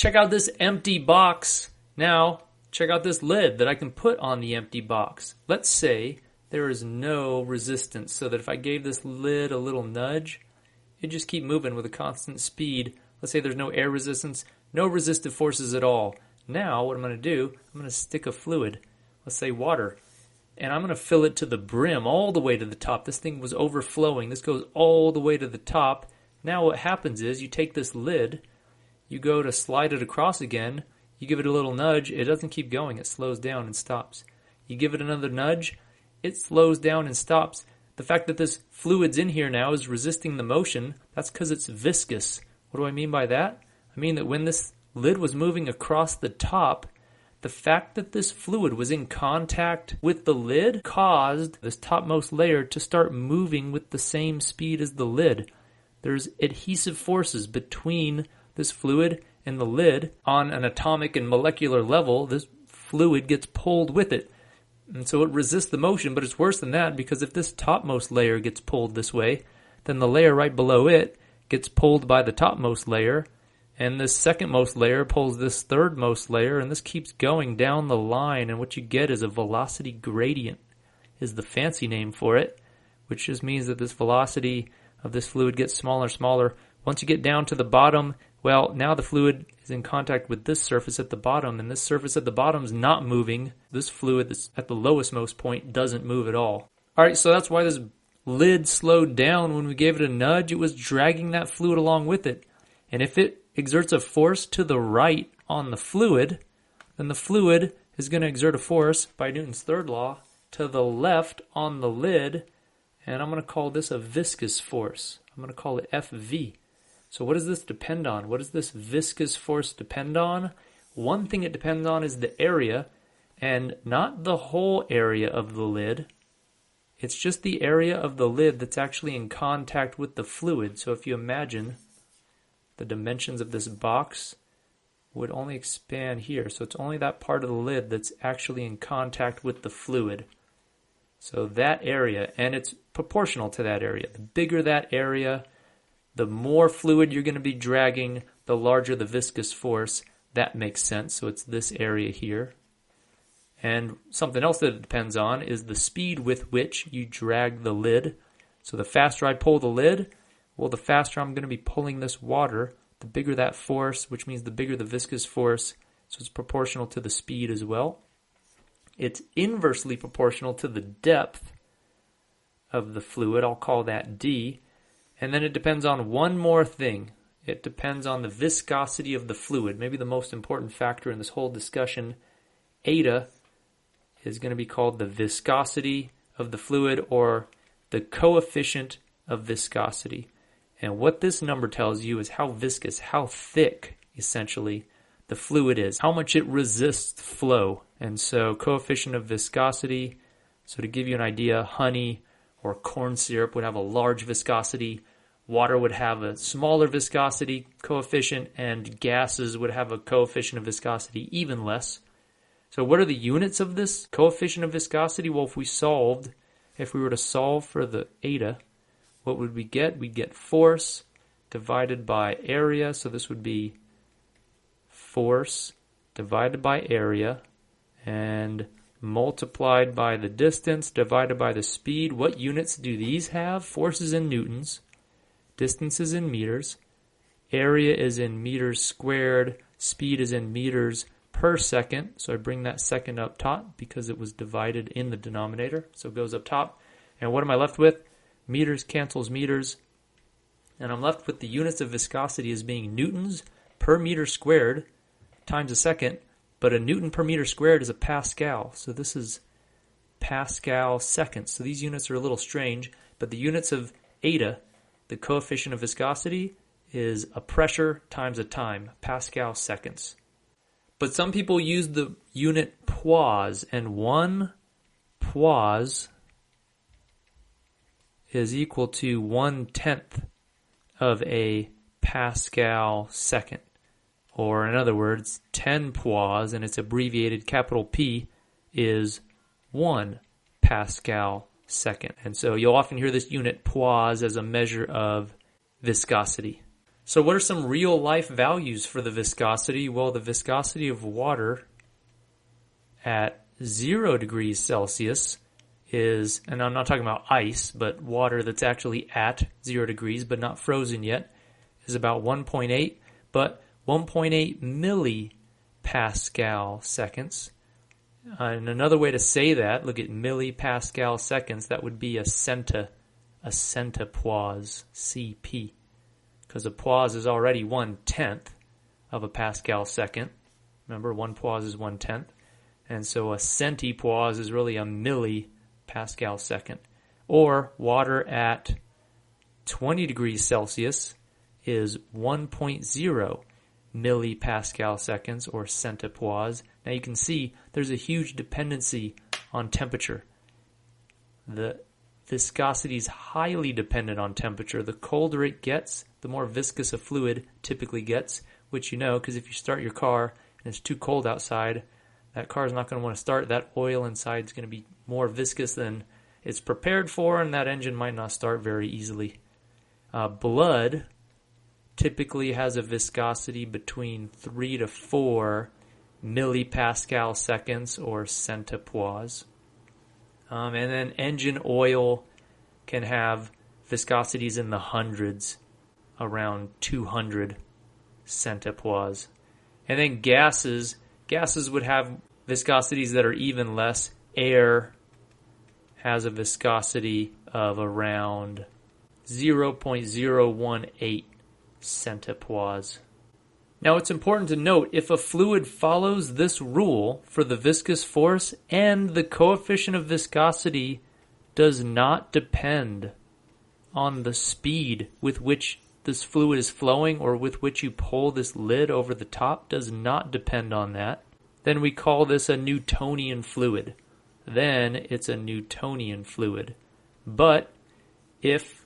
check out this empty box. Now, check out this lid that I can put on the empty box. Let's say there is no resistance, so that if I gave this lid a little nudge, it'd just keep moving with a constant speed. Let's say there's no air resistance, no resistive forces at all. Now, what I'm going to do, I'm going to stick a fluid, let's say water, and I'm going to fill it to the brim, all the way to the top. This thing was overflowing. This goes all the way to the top. Now what happens is you take this lid, you go to slide it across again, you give it a little nudge, it doesn't keep going, it slows down and stops. You give it another nudge, it slows down and stops. The fact that this fluid's in here now is resisting the motion, that's because it's viscous. What do I mean by that? I mean that when this lid was moving across the top, the fact that this fluid was in contact with the lid caused this topmost layer to start moving with the same speed as the lid. There's adhesive forces between this fluid and the lid. On an atomic and molecular level, this fluid gets pulled with it. And so it resists the motion, but it's worse than that, because if this topmost layer gets pulled this way, then the layer right below it gets pulled by the topmost layer, and this secondmost layer pulls this thirdmost layer, and this keeps going down the line, and what you get is a velocity gradient, is the fancy name for it, which just means that this velocity of this fluid gets smaller and smaller. Once you get down to the bottom, well, now the fluid is in contact with this surface at the bottom, and this surface at the bottom is not moving. This fluid that's at the lowest most point doesn't move at all. Alright, so that's why this lid slowed down. When we gave it a nudge, it was dragging that fluid along with it. And if it exerts a force to the right on the fluid, then the fluid is going to exert a force, by Newton's third law, to the left on the lid, and I'm going to call this a viscous force. I'm going to call it FV. So what does this depend on? What does this viscous force depend on? One thing it depends on is the area, and not the whole area of the lid. It's just the area of the lid that's actually in contact with the fluid. So if you imagine the dimensions of this box would only expand here. So it's only that part of the lid that's actually in contact with the fluid. So that area, and it's proportional to that area. The bigger that area, the more fluid you're going to be dragging, the larger the viscous force. That makes sense. So it's this area here. And something else that it depends on is the speed with which you drag the lid. So the faster I pull the lid, well, the faster I'm going to be pulling this water. The bigger that force, which means the bigger the viscous force. So it's proportional to the speed as well. It's inversely proportional to the depth of the fluid. I'll call that D. And then it depends on one more thing. It depends on the viscosity of the fluid. Maybe the most important factor in this whole discussion. Eta is going to be called the viscosity of the fluid, or the coefficient of viscosity. And what this number tells you is how viscous, how thick, essentially, the fluid is, how much it resists flow. And so coefficient of viscosity, so to give you an idea, honey or corn syrup would have a large viscosity, water would have a smaller viscosity coefficient, and gases would have a coefficient of viscosity even less. So what are the units of this coefficient of viscosity? Well, if we were to solve for the eta, what would we get? We'd get force divided by area. So this would be force divided by area and multiplied by the distance divided by the speed. What units do these have? Force is in newtons, distance is in meters, area is in meters squared, speed is in meters per second. So I bring that second up top because it was divided in the denominator. So it goes up top. And what am I left with? Meters cancels meters. And I'm left with the units of viscosity as being newtons per meter squared times a second. But a newton per meter squared is a Pascal. So this is Pascal seconds. So these units are a little strange. But the units of eta, the coefficient of viscosity, is a pressure times a time, Pascal seconds. But some people use the unit poise, and 1 poise is equal to 1/10 of a Pascal second. Or in other words, 10 poise, and it's abbreviated capital P, is 1 Pascal second. And so you'll often hear this unit poise as a measure of viscosity. So what are some real life values for the viscosity? Well, the viscosity of water at 0 degrees Celsius is, and I'm not talking about ice, but water that's actually at 0 degrees but not frozen yet, is about 1.8, but 1.8 millipascal seconds. And another way to say that, look at millipascal seconds, that would be a centipause, CP. Because a pause is already 1/10 of a Pascal second. Remember, one pause is 1/10. And so a centipause is really a millipascal second. Or water at 20 degrees Celsius is 1.0 millipascal seconds, or centipause. Now you can see there's a huge dependency on temperature. The viscosity is highly dependent on temperature. The colder it gets, the more viscous a fluid typically gets, which you know, because if you start your car and it's too cold outside, that car is not going to want to start. That oil inside is going to be more viscous than it's prepared for, and that engine might not start very easily. Blood typically has a viscosity between 3 to 4 millipascal seconds, or centipause. And then engine oil can have viscosities in the hundreds, around 200 centipause. And then gases would have viscosities that are even less. Air has a viscosity of around 0.018 centipause. Now it's important to note, if a fluid follows this rule for the viscous force and the coefficient of viscosity does not depend on the speed with which this fluid is flowing or with which you pull this lid over the top, does not depend on that, then we call this a Newtonian fluid. Then it's a Newtonian fluid. But if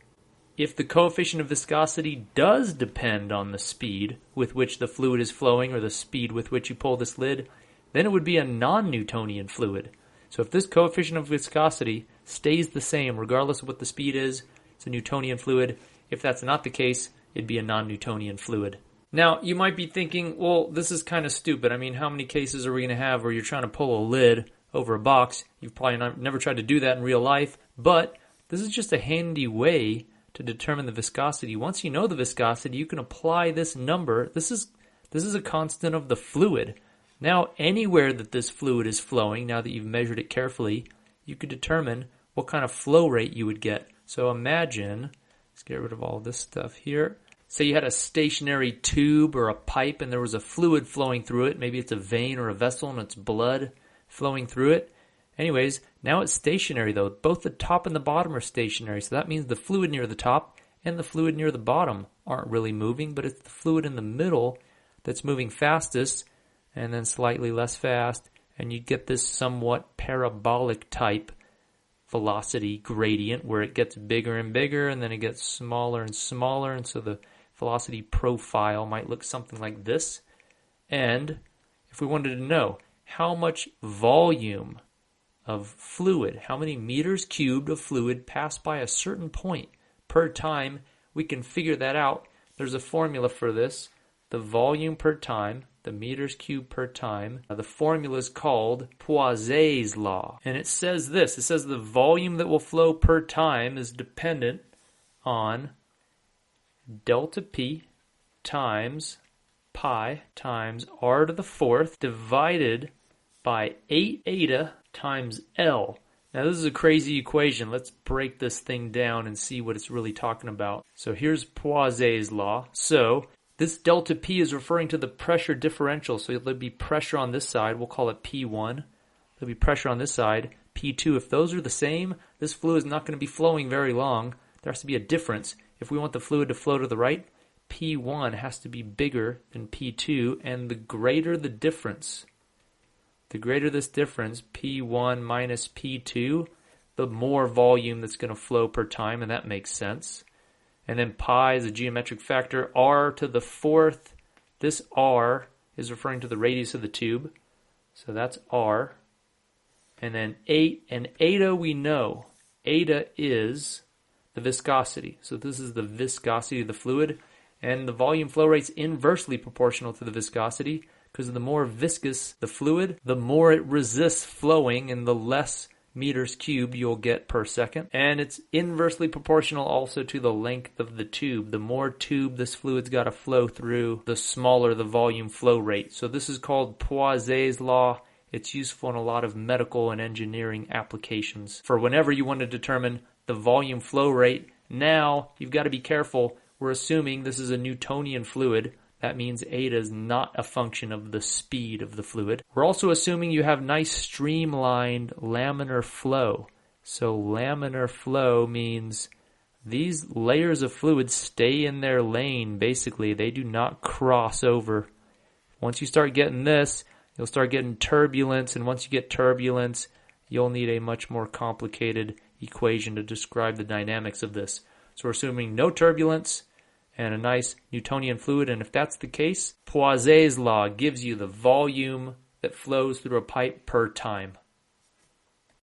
the coefficient of viscosity does depend on the speed with which the fluid is flowing or the speed with which you pull this lid, then it would be a non-Newtonian fluid. So if this coefficient of viscosity stays the same regardless of what the speed is, it's a Newtonian fluid. If that's not the case, it'd be a non-Newtonian fluid. Now, you might be thinking, well, this is kind of stupid. I mean, how many cases are we going to have where you're trying to pull a lid over a box? You've probably never tried to do that in real life, but this is just a handy way to determine the viscosity. Once you know the viscosity, you can apply this number. This is a constant of the fluid. Now, anywhere that this fluid is flowing, now that you've measured it carefully, you could determine what kind of flow rate you would get. So imagine, let's get rid of all this stuff here. Say you had a stationary tube or a pipe and there was a fluid flowing through it. Maybe it's a vein or a vessel and it's blood flowing through it. Anyways, now it's stationary though. Both the top and the bottom are stationary. So that means the fluid near the top and the fluid near the bottom aren't really moving, but it's the fluid in the middle that's moving fastest and then slightly less fast. And you get this somewhat parabolic type velocity gradient where it gets bigger and bigger and then it gets smaller and smaller. And so the velocity profile might look something like this. And if we wanted to know how much volume of fluid, how many meters cubed of fluid pass by a certain point per time, we can figure that out. There's a formula for this. The volume per time, the meters cubed per time. The formula is called Poiseuille's law. And it says this. It says the volume that will flow per time is dependent on delta P times pi times r to the fourth divided by 8 eta times L. Now this is a crazy equation. Let's break this thing down and see what it's really talking about. So here's Poiseuille's law. So this delta P is referring to the pressure differential. So there'll be pressure on this side. We'll call it P1. There'll be pressure on this side, P2. If those are the same, this fluid is not going to be flowing very long. There has to be a difference. If we want the fluid to flow to the right, P1 has to be bigger than P2, and the greater the difference, the greater this difference, P1 minus P2, the more volume that's going to flow per time, and that makes sense. And then pi is a geometric factor. R to the fourth, this R is referring to the radius of the tube, so that's R. And then 8, and eta we know. Eta is the viscosity. So this is the viscosity of the fluid. And the volume flow rate's inversely proportional to the viscosity, because the more viscous the fluid, the more it resists flowing and the less meters cubed you'll get per second. And it's inversely proportional also to the length of the tube. The more tube this fluid's got to flow through, the smaller the volume flow rate. So this is called Poiseuille's law. It's useful in a lot of medical and engineering applications. For whenever you want to determine the volume flow rate, now you've got to be careful. We're assuming this is a Newtonian fluid. That means eta is not a function of the speed of the fluid. We're also assuming you have nice streamlined laminar flow. So laminar flow means these layers of fluid stay in their lane, basically. They do not cross over. Once you start getting this, you'll start getting turbulence, and once you get turbulence, you'll need a much more complicated equation to describe the dynamics of this. So we're assuming no turbulence and a nice Newtonian fluid, and if that's the case, Poiseuille's law gives you the volume that flows through a pipe per time.